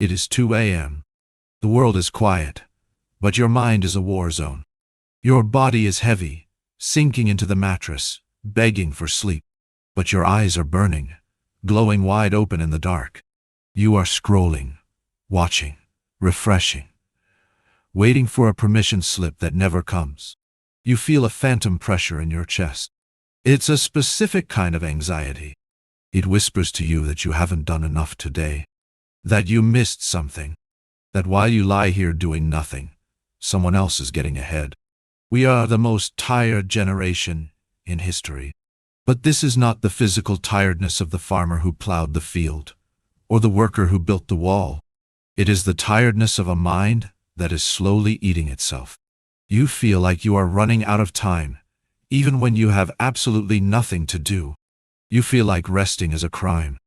It is 2 a.m. The world is quiet, but your mind is a war zone. Your body is heavy, sinking into the mattress, begging for sleep. But your eyes are burning, glowing wide open in the dark. You are scrolling, watching, refreshing, waiting for a permission slip that never comes. You feel a phantom pressure in your chest. It's a specific kind of anxiety. It whispers to you that you haven't done enough today, that you missed something, that while you lie here doing nothing, someone else is getting ahead. We are the most tired generation in history. But this is not the physical tiredness of the farmer who plowed the field, or the worker who built the wall. It is the tiredness of a mind that is slowly eating itself. You feel like you are running out of time, even when you have absolutely nothing to do. You feel like resting is a crime.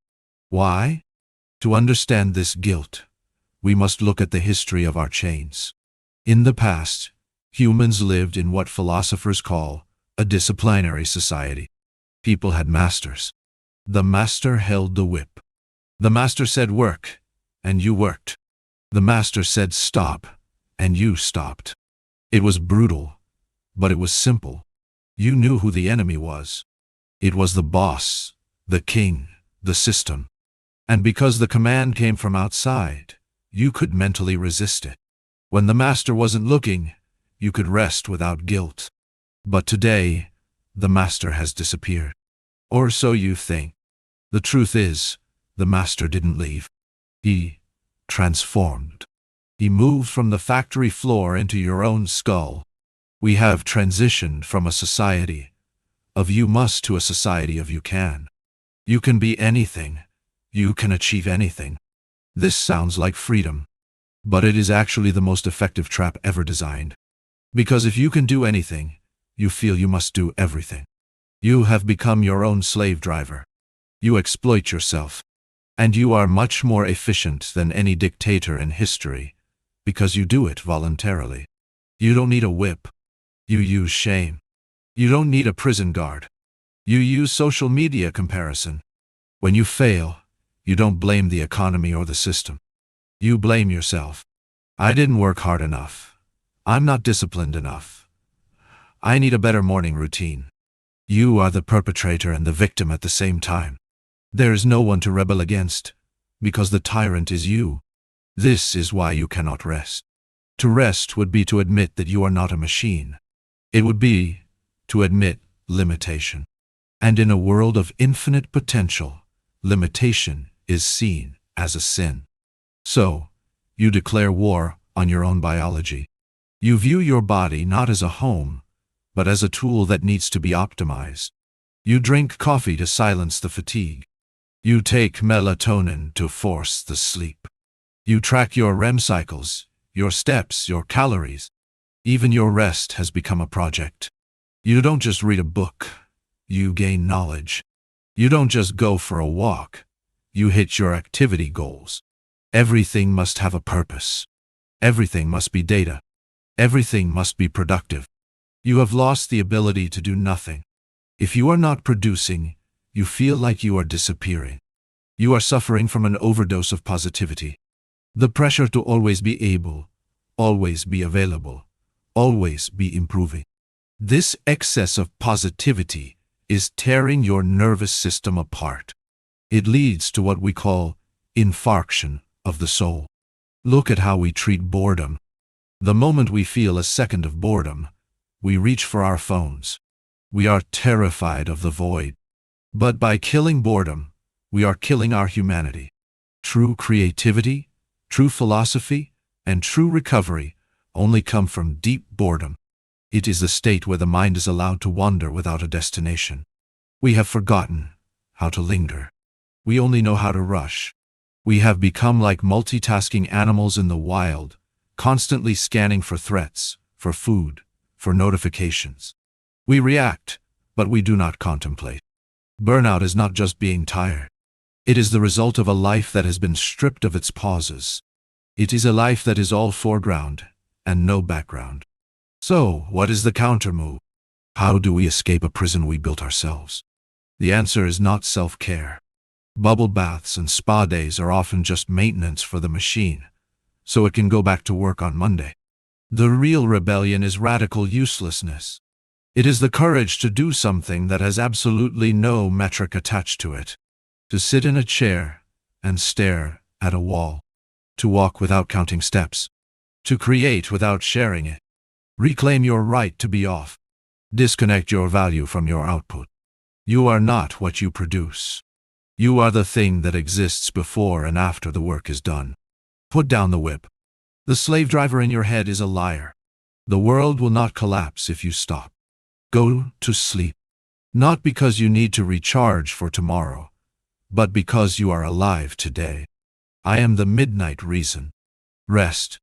Why? To understand this guilt, we must look at the history of our chains. In the past, humans lived in what philosophers call a disciplinary society. People had masters. The master held the whip. The master said work, and you worked. The master said stop, and you stopped. It was brutal, but it was simple. You knew who the enemy was. It was the boss, the king, the system. And because the command came from outside, you could mentally resist it. When the master wasn't looking, you could rest without guilt. But today, the master has disappeared. Or so you think. The truth is, the master didn't leave. He transformed. He moved from the factory floor into your own skull. We have transitioned from a society of you must to a society of you can. You can be anything. You can achieve anything. This sounds like freedom, but it is actually the most effective trap ever designed. Because if you can do anything, you feel you must do everything. You have become your own slave driver. You exploit yourself. And you are much more efficient than any dictator in history, because you do it voluntarily. You don't need a whip. You use shame. You don't need a prison guard. You use social media comparison. When you fail, you don't blame the economy or the system. You blame yourself. I didn't work hard enough. I'm not disciplined enough. I need a better morning routine. You are the perpetrator and the victim at the same time. There is no one to rebel against, because the tyrant is you. This is why you cannot rest. To rest would be to admit that you are not a machine. It would be to admit limitation. And in a world of infinite potential, limitation is seen as a sin. So, you declare war on your own biology. You view your body not as a home, but as a tool that needs to be optimized. You drink coffee to silence the fatigue. You take melatonin to force the sleep. You track your REM cycles, your steps, your calories. Even your rest has become a project. You don't just read a book, you gain knowledge. You don't just go for a walk, you hit your activity goals. Everything must have a purpose. Everything must be data. Everything must be productive. You have lost the ability to do nothing. If you are not producing, you feel like you are disappearing. You are suffering from an overdose of positivity. The pressure to always be able, always be available, always be improving. This excess of positivity is tearing your nervous system apart. It leads to what we call infarction of the soul. Look at how we treat boredom. The moment we feel a second of boredom, we reach for our phones. We are terrified of the void. But by killing boredom, we are killing our humanity. True creativity, true philosophy, and true recovery only come from deep boredom. It is the state where the mind is allowed to wander without a destination. We have forgotten how to linger. We only know how to rush. We have become like multitasking animals in the wild, constantly scanning for threats, for food, for notifications. We react, but we do not contemplate. Burnout is not just being tired. It is the result of a life that has been stripped of its pauses. It is a life that is all foreground and no background. So, what is the countermove? How do we escape a prison we built ourselves? The answer is not self-care. Bubble baths and spa days are often just maintenance for the machine, so it can go back to work on Monday. The real rebellion is radical uselessness. It is the courage to do something that has absolutely no metric attached to it. To sit in a chair and stare at a wall. To walk without counting steps. To create without sharing it. Reclaim your right to be off. Disconnect your value from your output. You are not what you produce. You are the thing that exists before and after the work is done. Put down the whip. The slave driver in your head is a liar. The world will not collapse if you stop. Go to sleep. Not because you need to recharge for tomorrow, but because you are alive today. I am the midnight reason. Rest.